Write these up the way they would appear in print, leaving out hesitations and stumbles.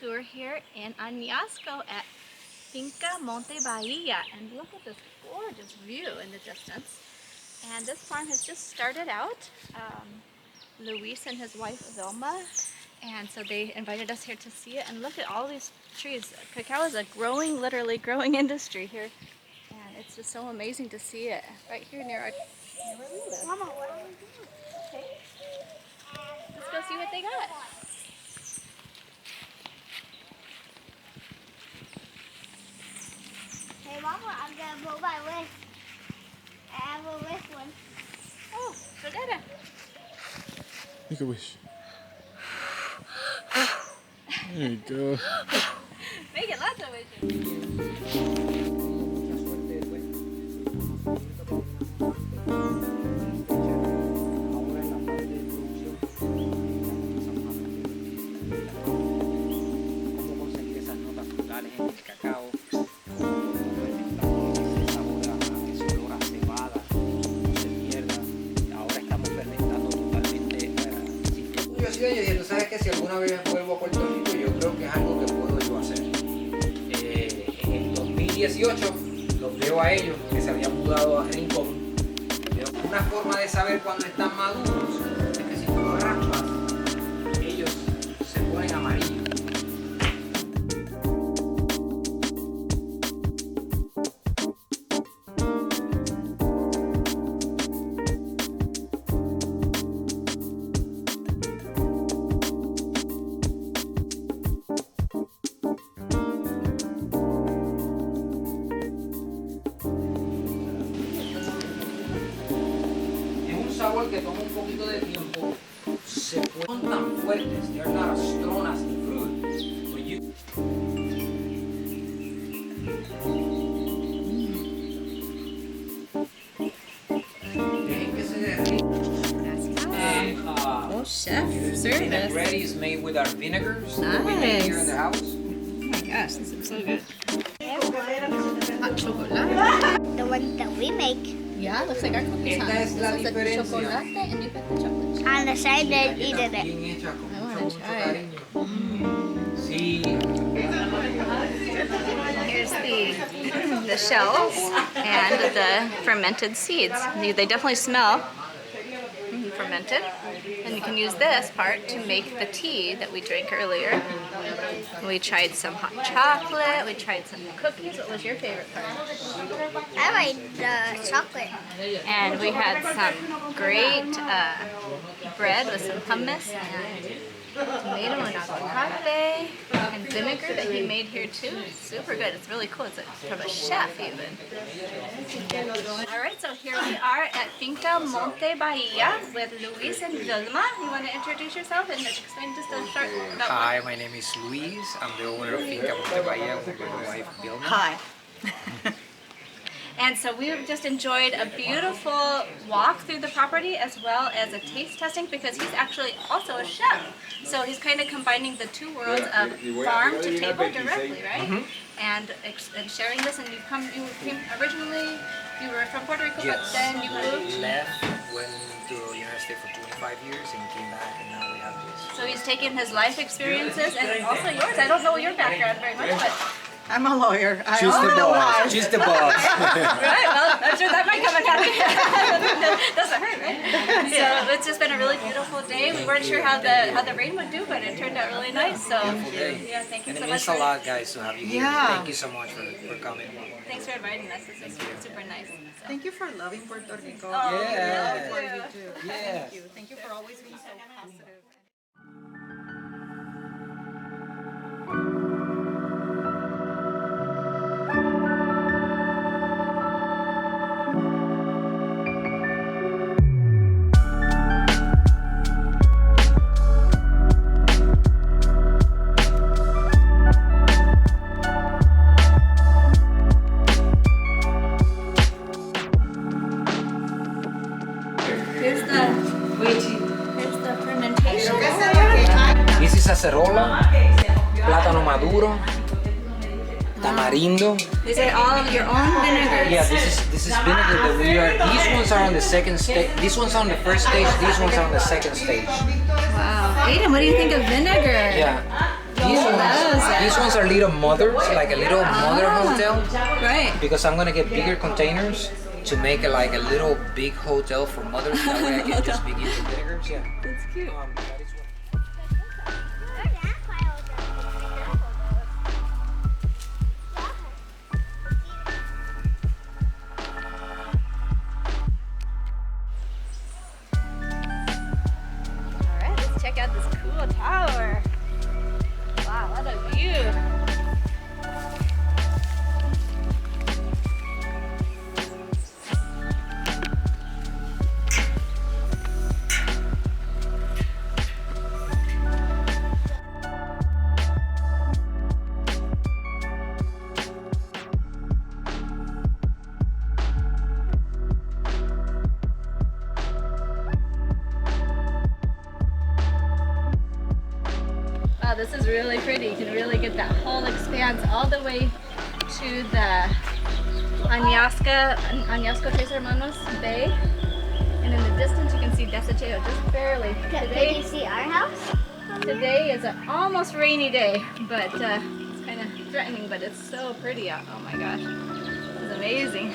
tour here in Añasco at Finca Monte Bahia, and look at this gorgeous view in the distance. And this farm has just started out. Luis and his wife Vilma, and so they invited us here to see it. And look at all these trees. Cacao is a literally growing industry here, and it's just so amazing to see it right here near where we live. Mama, what are we doing? Okay, let's go see what they got. Hey Mama, I'm gonna blow my wish. I have a wish one. Oh, forget it. Make a wish. There you go. Make it lots of wishes. Y tú sabes que si alguna vez vuelvo a Puerto Rico, yo creo que es algo que puedo yo hacer. En el 2018 los veo a ellos que se habían mudado a Rincón. Una forma de saber cuando están maduros es que si tú los raspas, ellos se ponen amarillos. Sabor que toma un poquito de tiempo, se ponen tan fuertes, they're not as strong as the fruit, but you... Dejen que se derriten. Oh, chef The service. bread is made with our vinegars that we make here in the house. Oh my gosh, this looks so good. Hot chocolate. The one that we make. Yeah, looks like our cookies. Esta es la This is the diferencia. chocolate and you put the chocolate. On the side they eaten it. Bien hecha, con I mucho, wanna mucho try. cariño. Sí. Here's the shells and the fermented seeds. They definitely smell fermented. And you can use this part to make the tea that we drank earlier. We tried some hot chocolate, we tried some cookies. What was your favorite part? I like the chocolate. And we had some great bread with some hummus and tomato and avocado and vinegar that he made here too. Super good. It's really cool. It's from a chef even. Alright, so here we are at Finca Monte Bahia with Luis and Vilma. You want to introduce yourself and explain just a short about Hi, my name is Luis. I'm the owner of Finca Monte Bahia with my wife Vilma. Hi. And so we've just enjoyed a beautiful walk through the property as well as a taste testing because he's actually also a chef. So he's kind of combining the two worlds of farm to table directly, right? Mhm. And sharing this, and you came originally, you were from Puerto Rico, but Yes, then you I moved. left, went to the United States for 25 years and came back, and now we have this. So he's taken his life experiences and also yours. I don't know your background very much, but I'm a lawyer. I She's own the a boss. wife. She's the boss. right, well, I'm sure that might come in handy. Doesn't hurt, right? So it's just been a really beautiful day. We weren't sure how the rain would do, but it turned out really nice. So yeah, thank you And so it much. means a lot, guys, to have you here. Yeah. Thank you so much for coming. Thanks for inviting us. This is super nice. So. Thank you for loving Puerto Rico. Oh, Yeah. For you too. Yeah. Thank you. Thank you for always being so positive. Here's the fermentation. This is acerola, plátano maduro, tamarindo. These are all of your own vinegars. Yeah, this is vinegar that we are. These ones are on the second stage. These ones are on the first stage. These ones are on the second stage. Wow. Aiden, what do you think of vinegar? Yeah. These ones are little mothers, like a little mother hotel. Right. Because I'm gonna get bigger containers to make it like a little big hotel for mothers. That way I can just begin the vinegars. Yeah. That's cute. That is what. Alright, let's check out this cool tower. Wow, what a view. Wow, this is really pretty. You can really get that whole expanse all the way to the Añasco Tres Hermanos Bay. And in the distance you can see Desecheo just barely. Can you see our house? Today is an almost rainy day, but it's kind of threatening, but it's so pretty out. Oh my gosh, it's amazing.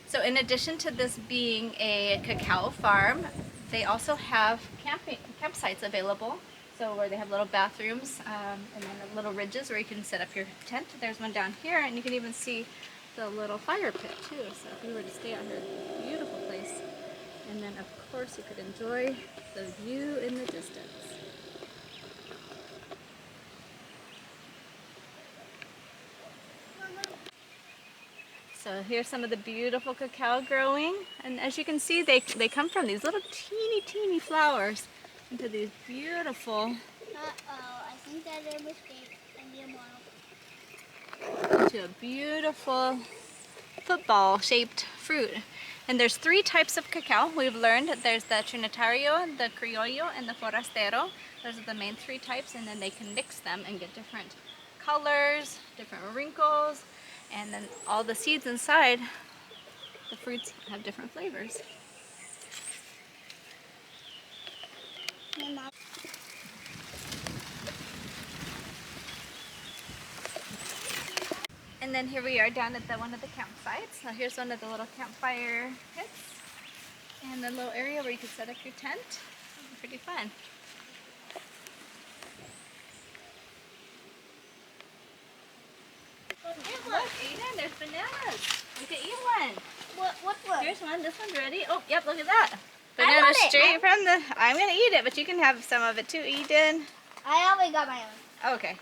So in addition to this being a cacao farm, they also have campsites available. So where they have little bathrooms and then little ridges where you can set up your tent. There's one down here, and you can even see the little fire pit too. So if you were to stay out here, it's a beautiful place. And then of course you could enjoy the view in the distance. So here's some of the beautiful cacao growing, and as you can see they come from these little teeny flowers into these beautiful I think that there was into a beautiful football shaped fruit. And there's 3 types of cacao. We've learned that there's the Trinitario, the Criollo, and the Forastero. Those are the main 3 types, and then they can mix them and get different colors, different wrinkles, and then all the seeds inside, the fruits have different flavors. And then here we are down at one of the campsites. So here's one of the little campfire pits and the little area where you can set up your tent. Pretty fun. Look, Aiden, there's bananas. We could eat one. What one? Here's one. This one's ready. Oh, yep, look at that. I Banana want it. straight from the... I'm going to eat it, but you can have some of it too, Eden. I already got my own. Okay.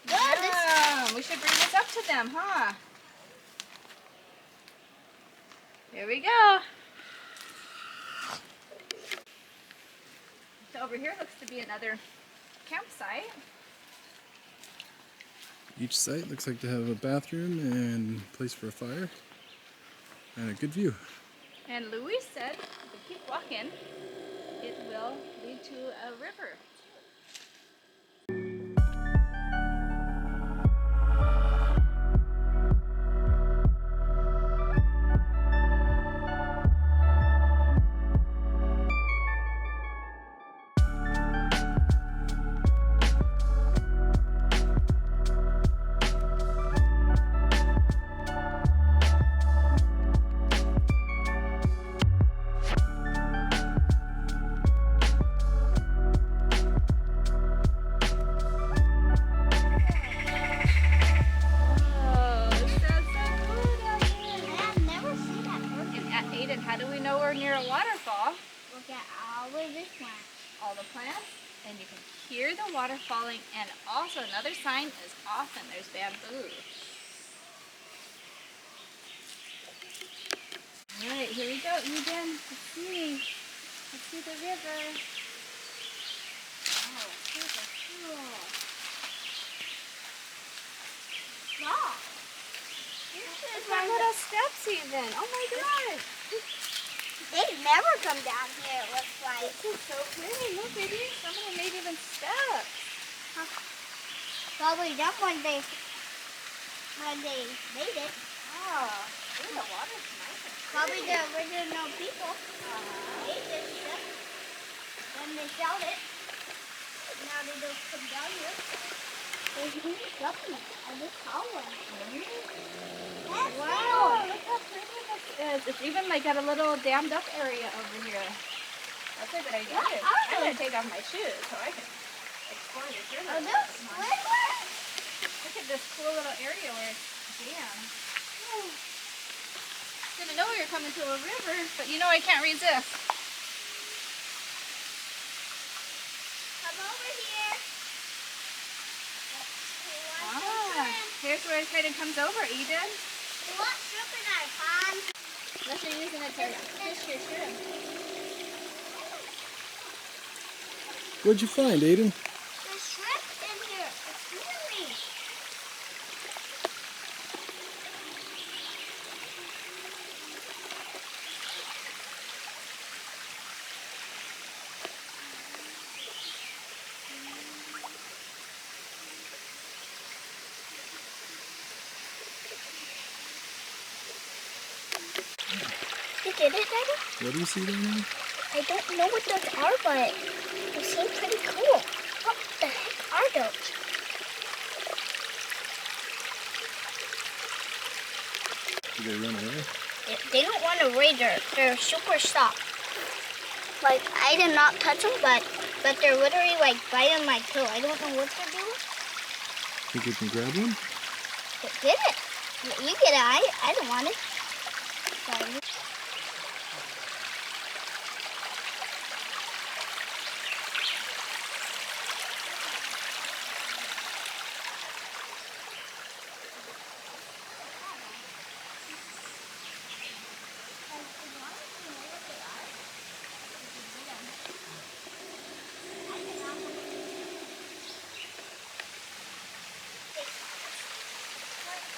Good. Yum. We should bring this up to them, huh? Here we go. So over here looks to be another campsite. Each site looks like to have a bathroom and place for a fire and a good view. And Luis said if we keep walking, it will lead to a river. How do we know we're near a waterfall? Look at all of this one. All the plants, and you can hear the water falling, and also another sign is often there's bamboo. Alright, here we go, Eden. Let's see the river. Oh, super cool. Wow. There's my little steps even. Oh my god. They never come down here, it looks like. This is so pretty. Look, baby. Some of them made even steps. Probably not when they made it. Oh, ooh, the water's nice and Probably clear. the original people made this stuff. Then they sell it. Now they don't come down here. There's even supplements. I just saw one. Wow, look how pretty this is. It's even like got a little dammed up area over here. That's a good idea. I'm gonna take off my shoes so I can explore this river. Oh, no swimmer? Look at this cool little area where it's jammed. Didn't know we were coming to a river, but you know I can't resist. Come over here. Here's where it kind of comes over, Eden. We want shrimp in our pond. Unless you're using it to fish your shrimp. What'd you find, Aiden? There's shrimp in here. It's really. You did it, Daddy? What do you see there now? I don't know what those are, but they seem pretty cool. What the heck are those? Did they run away? They don't want to raid. They're super soft. Like, I did not touch them, but they're literally like biting my toe. I don't know what they're doing. Think you can grab one? But get it. You get it. I don't want it. Sorry.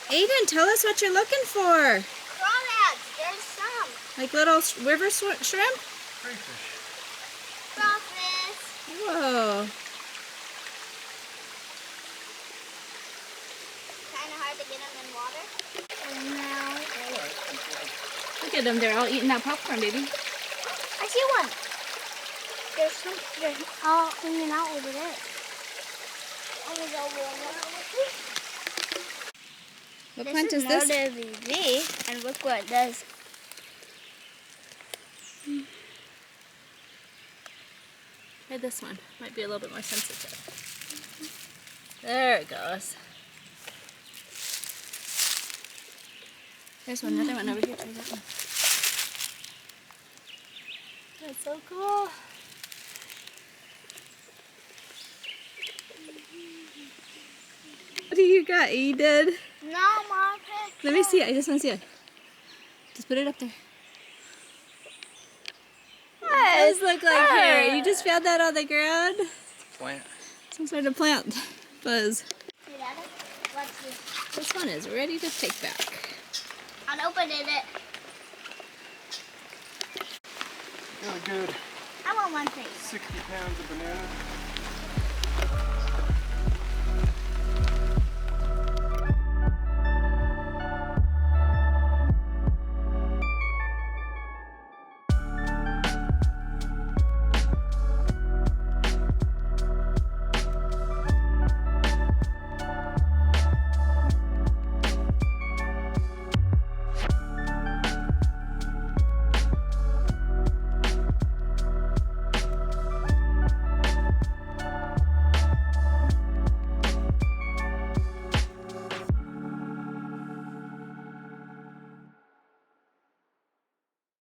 Aiden, tell us what you're looking for. Crawdads. There's some. Like little river shrimp? Crayfish. Crawfish. Whoa. Kind of hard to get them in water. And now, Look at them, they're all eating that popcorn, baby. I see one. They're all hanging out over there. What plant is this? VV, and look what it does. Try this one. Might be a little bit more sensitive. There it goes. There's another one over here. Try that one. That's so cool. What do you got, Eden? No, Mom. Let me see it. I just want to see it. Just put it up there. What does it look like here? You just found that on the ground? Plant. Some sort of plant. Buzz. See that? What's this? This one is ready to take back. I'm opening it. Got a good I want one thing. 60 pounds of banana.